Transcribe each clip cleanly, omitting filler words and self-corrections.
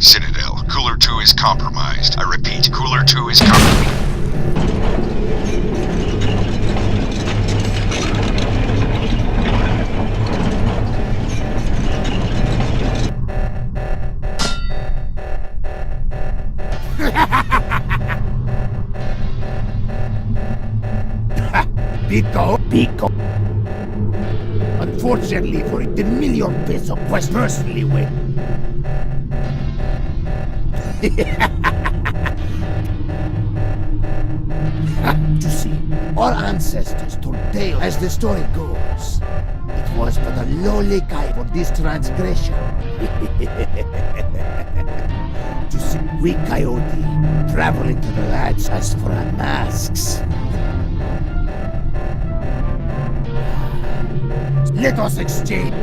Citadel, Cooler 2 is compromised. I repeat, Cooler 2 is compromised. Pico. Unfortunately for it, the million peso quest personally win. You see, our ancestors told tales as the story goes. It was but a lowly guy for this transgression. You see, we coyote traveling to the lads as for our masks. Let us exchange.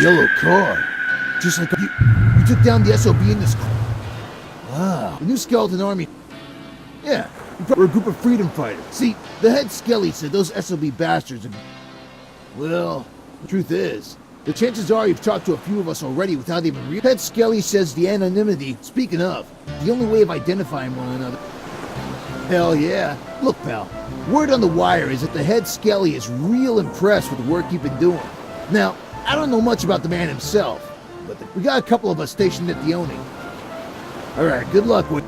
Yellow car. Just like you took down the SOB in this car. Wow. The new skeleton army. Yeah, we're a group of freedom fighters. See, the head Skelly said those SOB bastards are... Well, the truth is, the chances are you've talked to a few of us already without even realizing. Head Skelly says the anonymity, speaking of, the only way of identifying one another. Hell yeah. Look, pal, word on the wire is that the head Skelly is real impressed with the work you've been doing. Now, I don't know much about the man himself, but we got a couple of us stationed at the Oni. Alright, good luck with...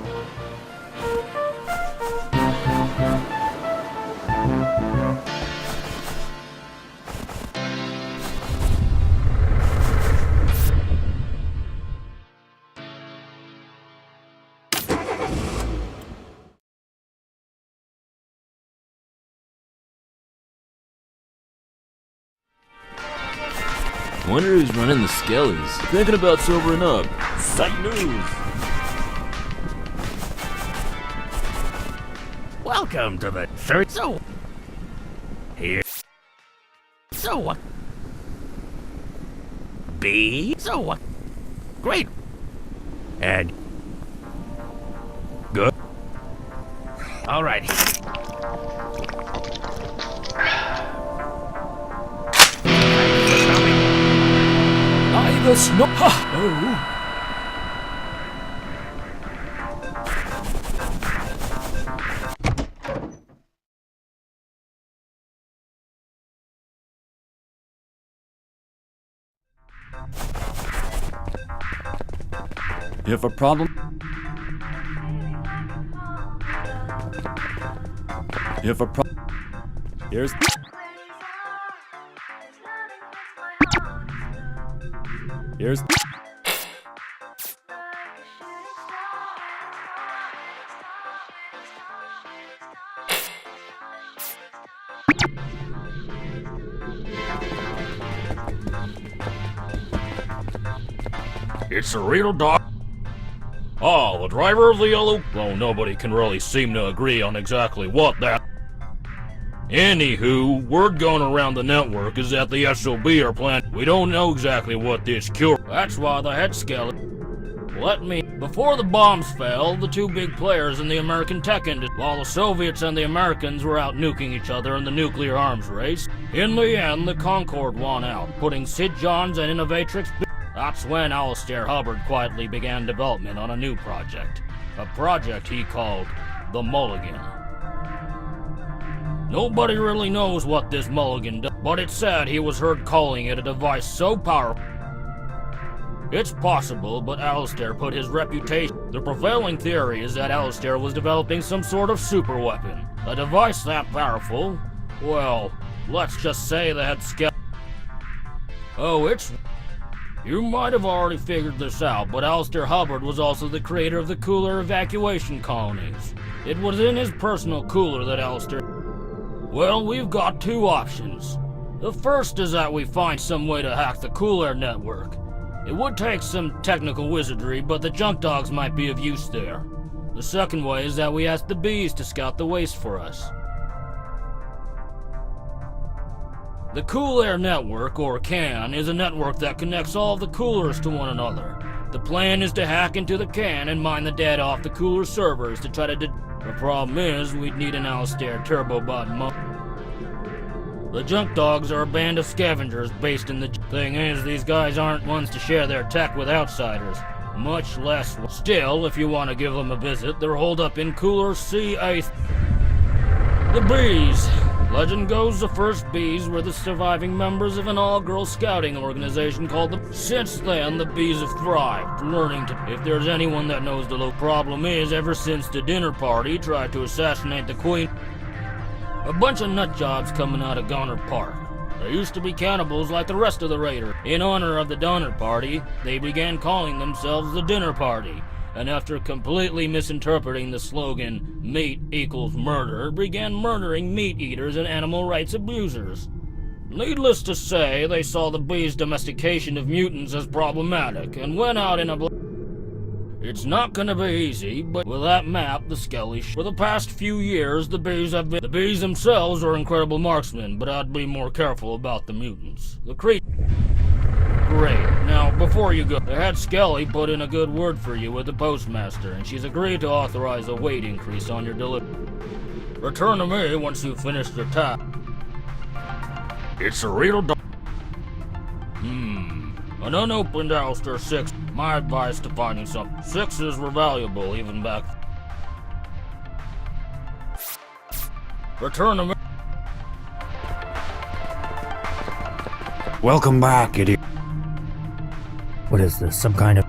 Wonder who's running the Skellies. Thinking about sobering up. Sight news! Welcome to the church. So, here. So what? B? So what? Great. And good. All right. I the snow. Oh. You have a problem? You have a problem? Here's... Here's... It's a real dog. Oh, the driver of the yellow? Well, nobody can really seem to agree on exactly what that... Anywho, word going around the network is that the SOB are planning... We don't know exactly what this cure... That's why the head skeleton... Before the bombs fell, the two big players in the American tech industry, while the Soviets and the Americans were out nuking each other in the nuclear arms race, in the end, the Concorde won out, putting Sid Johns and Innovatrix... That's when Alistair Hubbard quietly began development on a new project. A project he called the Mulligan. Nobody really knows what this Mulligan does, but it's said he was heard calling it a device so powerful. It's possible, but Alistair put his reputation... The prevailing theory is that Alistair was developing some sort of super weapon. A device that powerful? Well, let's just say they had Oh, it's... You might have already figured this out, but Alistair Hubbard was also the creator of the cooler evacuation colonies. It was in his personal cooler that Alistair... Well, we've got two options. The first is that we find some way to hack the Cool Air network. It would take some technical wizardry, but the junk dogs might be of use there. The second way is that we ask the bees to scout the waste for us. The Cool Air Network, or CAN, is a network that connects all of the coolers to one another. The plan is to hack into the CAN and mine the data off the cooler servers to try to The problem is, we'd need an Alistair Turbobot The junk dogs are a band of scavengers based in the... Thing is, these guys aren't ones to share their tech with outsiders. Much less... Still, if you want to give them a visit, they're holed up in Cooler CA... The bees. Legend goes the first bees were the surviving members of an all-girl scouting organization called the... Since then, the bees have thrived, learning to... If there's anyone that knows the problem is, ever since the dinner party tried to assassinate the queen... A bunch of nutjobs coming out of Donner Park. They used to be cannibals like the rest of the Raider. In honor of the Donner Party, they began calling themselves the Dinner Party. And after completely misinterpreting the slogan, meat equals murder, began murdering meat eaters and animal rights abusers. Needless to say, they saw the bees' domestication of mutants as problematic, and went out in a It's not gonna be easy, but with that map, the Skelly For the past few years, the bees themselves are incredible marksmen, but I'd be more careful about the mutants. Great. Now, before you go, the head Skelly put in a good word for you with the postmaster, and she's agreed to authorize a weight increase on your delivery. Return to me once you've finished your task. It's a real An unopened Alistair 6. My advice to finding something. 6s were valuable even back. Return to me. Welcome back, idiot. What is this, some kind of...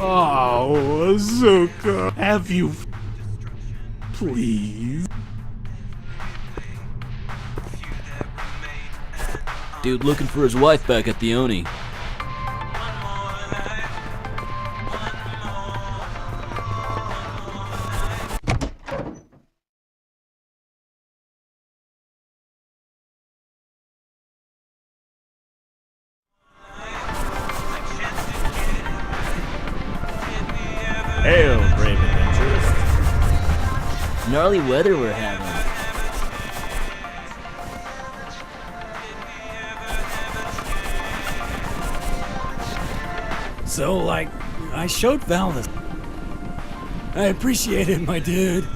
Oh, Azuka, have you... Please? Dude looking for his wife back at the Oni. Hail, brave adventurers. gnarly weather we're having. So, like, I showed Val this. I appreciate it, my dude.